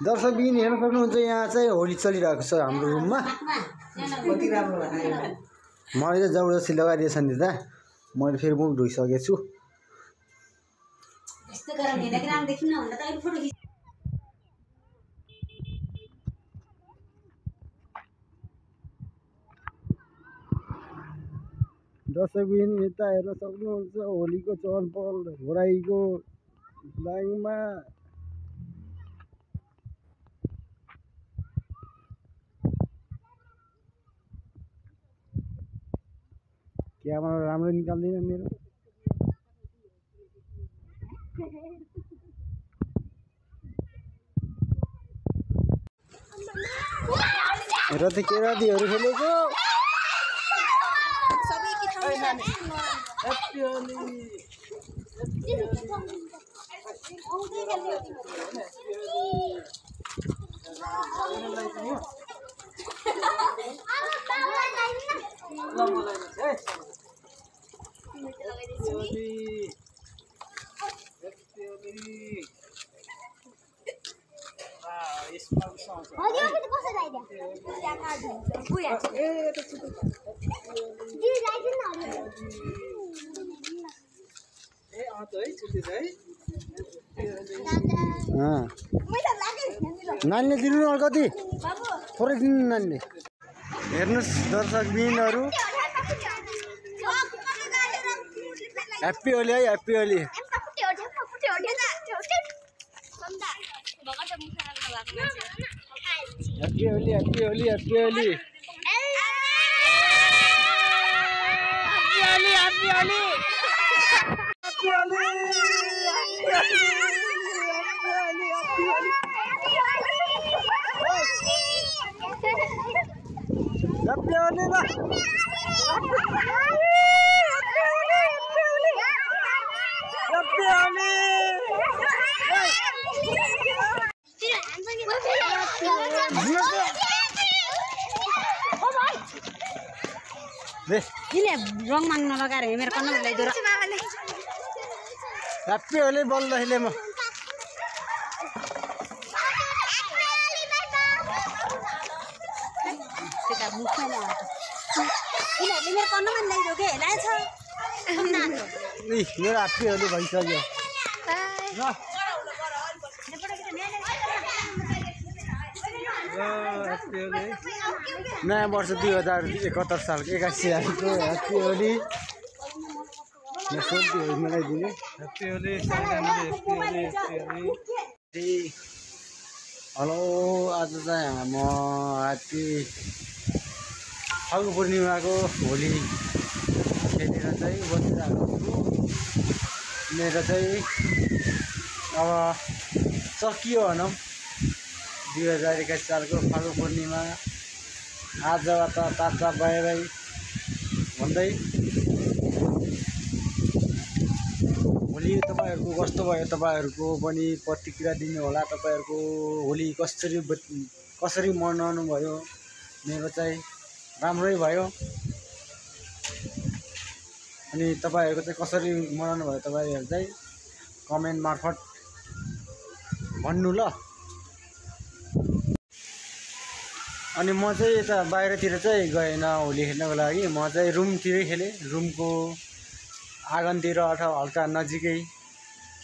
दर्शकबिन हेर्न सक्नुहुन्छ यहाँ चाहिँ होली चलिरहेको छ हाम्रो रुममा। मैले चाहिँ जबरजस्ती लगाइदिएछ नि त, मैले फेरि मुख धोइसकेको छु। दर्शकबिन यता हेर्न सक्नुहुन्छ होलीको चहलपहल घोराइको दाङमा। क्यामेरा राम्रो निकाल्दैन मेरो। र त केरातीहरू खेलेको नानीले दिनु न कति थोरै दिनु नानीले। हेर्नुहोस् दर्शकबिनहरू, ह्याप्पी होली है, happy Holi. Happy Holi, happy Holi, happy Holi, happy Holi, रङ माग्न लगाएर मेरो कन्न ल्याइदिएर ह्याप्पी होली बोल्दाखेरि म मेरो कन्नमा ल्याइदियो कि हेलाएछ मेरो ह्याप्पी होली भइसक्यो। नयाँ वर्ष 2071 सालको 81 तारिकको ह्याप्पी होली। मिलाइदिने ह्याप्पी होली। हेलो, आज चाहिँ म ह्याप्पी फाल्गु पूर्णिमाको होली खेलेर चाहिँ बसिरहेको छु। मेरो चाहिँ अब सकियो भनौँ 2021 सालको फाल्गु पूर्णिमा। आजबाट टाटा बाई बाई भन्दै होली तपाईँहरूको कस्तो भयो, तपाईँहरूको पनि प्रतिक्रिया दिनु होला। तपाईँहरूको होली कसरी मनाउनु भयो? मेरो चाहिँ राम्रै भयो। अनि तपाईँहरूको चाहिँ कसरी मनाउनु भयो तपाईँहरू चाहिँ कमेन्ट मार्फत भन्नु ल। अनि म चाहिँ यता बाहिरतिर चाहिँ गएन होली खेल्नको लागि, म चाहिँ रुमतिरै खेलेँ। रुमको आँगनतिर अथवा हल्का नजिकै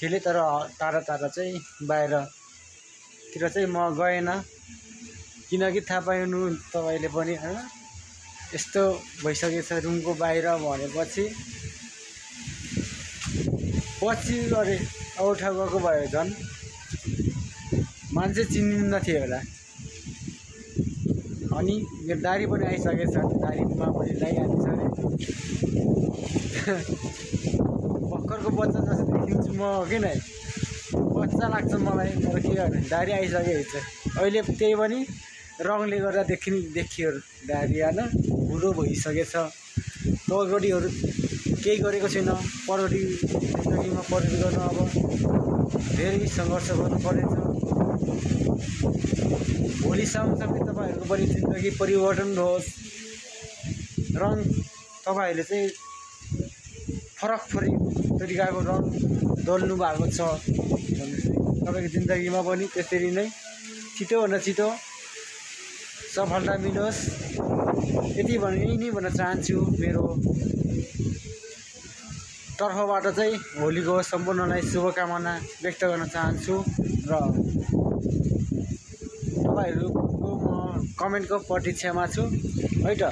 खेलेँ, तर टाढा टाढा चाहिँ बाहिरतिर चाहिँ म गएन। किनकि थाहा पाउनु तपाईँले पनि होइन, यस्तो भइसकेको छ रुमको बाहिर भनेपछि पछि गरे अरू ठाउँ गएको भयो झन् मान्छे चिनिन्न थियो होला। अनि मेरो दारी पनि आइसकेछ, दारीमा पनि लगाइहालिसकेँ। भर्खरको बच्चा जस्तो देखिन्छु म, किन बच्चा लाग्छ मलाई, तर के गर्ने दारी आइसकेको छ। अहिले त्यही पनि रङले गर्दा देखियो दारी होइन, बुढो भइसकेछ। पगडीहरू केही गरेको छैन, पगडी जिन्दगीमा पगडी गर्न अब धेरै सङ्घर्ष गर्नु परेछ। होली सँगसँगै तपाईँहरूको पनि जिन्दगी परिवर्तन होस्। रङ तपाईँहरूले चाहिँ फरक तरिकाको रङ दल्नु भएको छ भने तपाईँको जिन्दगीमा पनि त्यसरी नै छिटोभन्दा छिटो सफलता मिलोस्। यही नै भन्न चाहन्छु। मेरो तर्फबाट चाहिँ होलीको सम्पूर्णलाई शुभकामना व्यक्त गर्न चाहन्छु र तपाईँहरूको म कमेन्टको प्रतीक्षामा छु है त।